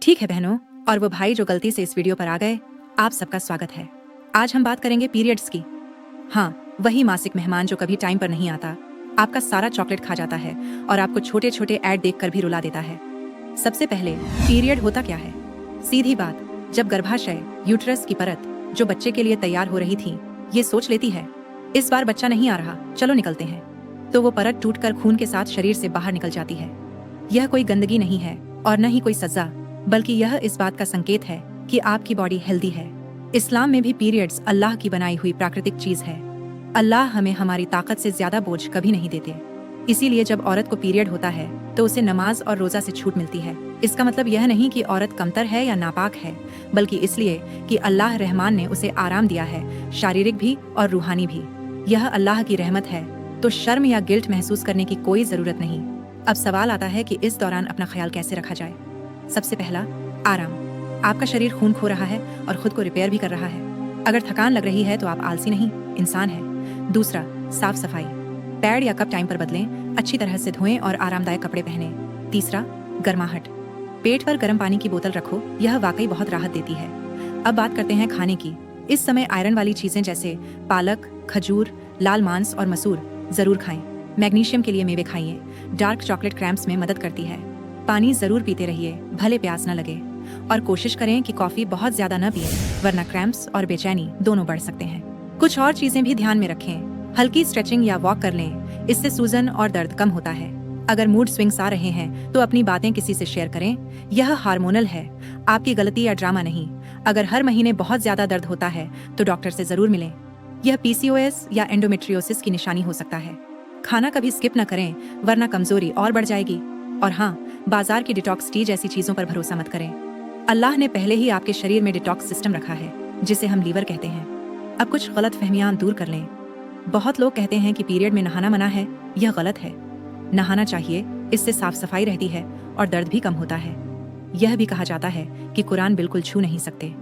ठीक है बहनों और वो भाई जो गलती से इस वीडियो पर आ गए, आप सबका स्वागत है। आज हम बात करेंगे पीरियड्स की। हाँ, वही मासिक मेहमान जो कभी टाइम पर नहीं आता, आपका सारा चॉकलेट खा जाता है और आपको छोटे छोटे ऐड देखकर भी रुला देता है। सबसे पहले पीरियड होता क्या है? सीधी बात, जब गर्भाशय यूट्रस की परत जो बच्चे के लिए तैयार हो रही थी, ये सोच लेती है इस बार बच्चा नहीं आ रहा, चलो निकलते हैं, तो वो परत टूटकर खून के साथ शरीर से बाहर निकल जाती है। यह कोई गंदगी नहीं है और न ही कोई सजा, बल्कि यह इस बात का संकेत है कि आपकी बॉडी हेल्दी है। इस्लाम में भी पीरियड्स अल्लाह की बनाई हुई प्राकृतिक चीज है। अल्लाह हमें हमारी ताकत से ज्यादा बोझ कभी नहीं देते। इसीलिए जब औरत को पीरियड होता है तो उसे नमाज और रोजा से छूट मिलती है। इसका मतलब यह नहीं कि औरत कमतर है या नापाक है, बल्कि इसलिए कि अल्लाह रहमान ने उसे आराम दिया है, शारीरिक भी और रूहानी भी। यह अल्लाह की रहमत है, तो शर्म या गिल्ट महसूस करने की कोई जरूरत नहीं। अब सवाल आता है कि इस दौरान अपना ख्याल कैसे रखा जाए। सबसे पहला, आराम। आपका शरीर खून खो रहा है और खुद को रिपेयर भी कर रहा है। अगर थकान लग रही है तो आप आलसी नहीं, इंसान हैं। दूसरा, साफ सफाई। पैड या कप टाइम पर बदलें, अच्छी तरह से धोएं और आरामदायक कपड़े पहनें। तीसरा, गर्माहट। पेट पर गर्म पानी की बोतल रखो, यह वाकई बहुत राहत देती है। अब बात करते हैं खाने की। इस समय आयरन वाली चीजें जैसे पालक, खजूर, लाल मांस और मसूर जरूर खाएं। मैग्नीशियम के लिए मेवे खाइए। डार्क चॉकलेट क्रैम्प्स में मदद करती है। पानी जरूर पीते रहिए, भले प्यास न लगे। और कोशिश करें कि कॉफी बहुत ज्यादा न पिए, वरना क्रैम्प्स और बेचैनी दोनों बढ़ सकते हैं। कुछ और चीजें भी ध्यान में रखें। हल्की स्ट्रेचिंग या वॉक कर लें, इससे सूजन और दर्द कम होता है। अगर मूड स्विंग्स आ रहे हैं तो अपनी बातें किसी से शेयर करें। यह हार्मोनल है, आपकी गलती या ड्रामा नहीं। अगर हर महीने बहुत ज्यादा दर्द होता है तो डॉक्टर से जरूर मिलें। यह पीसीओएस या एंडोमेट्रियोसिस की निशानी हो सकता है। खाना कभी स्किप न करें, वरना कमजोरी और बढ़ जाएगी। और हाँ, बाजार की डिटॉक्स टी जैसी चीजों पर भरोसा मत करें। अल्लाह ने पहले ही आपके शरीर में डिटॉक्स सिस्टम रखा है, जिसे हम लीवर कहते हैं। अब कुछ गलत फहमियां दूर कर लें। बहुत लोग कहते हैं कि पीरियड में नहाना मना है, यह गलत है। नहाना चाहिए, इससे साफ सफाई रहती है और दर्द भी कम होता है। यह भी कहा जाता है कि कुरान बिल्कुल छू नहीं सकते।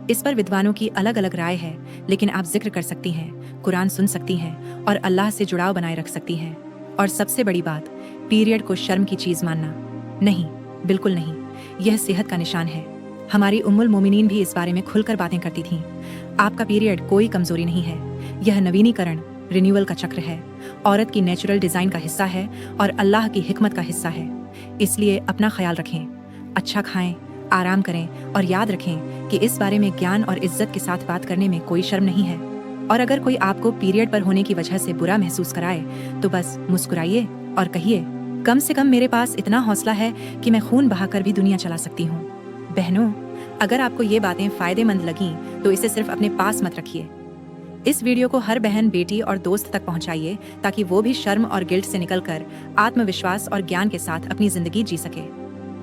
इस पर विद्वानों की अलग अलग राय है, लेकिन आप जिक्र कर सकती हैं, कुरान सुन सकती हैं और अल्लाह से जुड़ाव बनाए रख सकती हैं। और सबसे बड़ी बात, पीरियड को शर्म की चीज मानना नहीं, बिल्कुल नहीं। यह सेहत का निशान है। हमारी उम्मुल मोमिनीन भी इस बारे में खुलकर बातें करती थीं। आपका पीरियड कोई कमजोरी नहीं है, यह नवीनीकरण, रिन्यूअल का चक्र है। औरत की नेचुरल डिजाइन का हिस्सा है और अल्लाह की हिकमत का हिस्सा है। इसलिए अपना ख्याल रखें, अच्छा खाएं, आराम करें और याद रखें कि इस बारे में ज्ञान और इज्जत के साथ बात करने में कोई शर्म नहीं है। और अगर कोई आपको पीरियड पर होने की वजह से बुरा महसूस कराए तो बस मुस्कुराइए और कहिए, कम से कम मेरे पास इतना हौसला है कि मैं खून बहाकर भी दुनिया चला सकती हूँ। बहनों, अगर आपको ये बातें फायदेमंद लगीं तो इसे सिर्फ अपने पास मत रखिए। इस वीडियो को हर बहन, बेटी और दोस्त तक पहुंचाइए, ताकि वो भी शर्म और गिल्ट से निकलकर आत्मविश्वास और ज्ञान के साथ अपनी जिंदगी जी सके।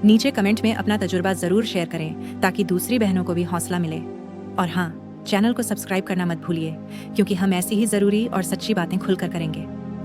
नीचे कमेंट में अपना तजुर्बा जरूर शेयर करें, ताकि दूसरी बहनों को भी हौसला मिले। और हाँ, चैनल को सब्सक्राइब करना मत भूलिए, क्योंकि हम ऐसी ही जरूरी और सच्ची बातें खुलकर करेंगे।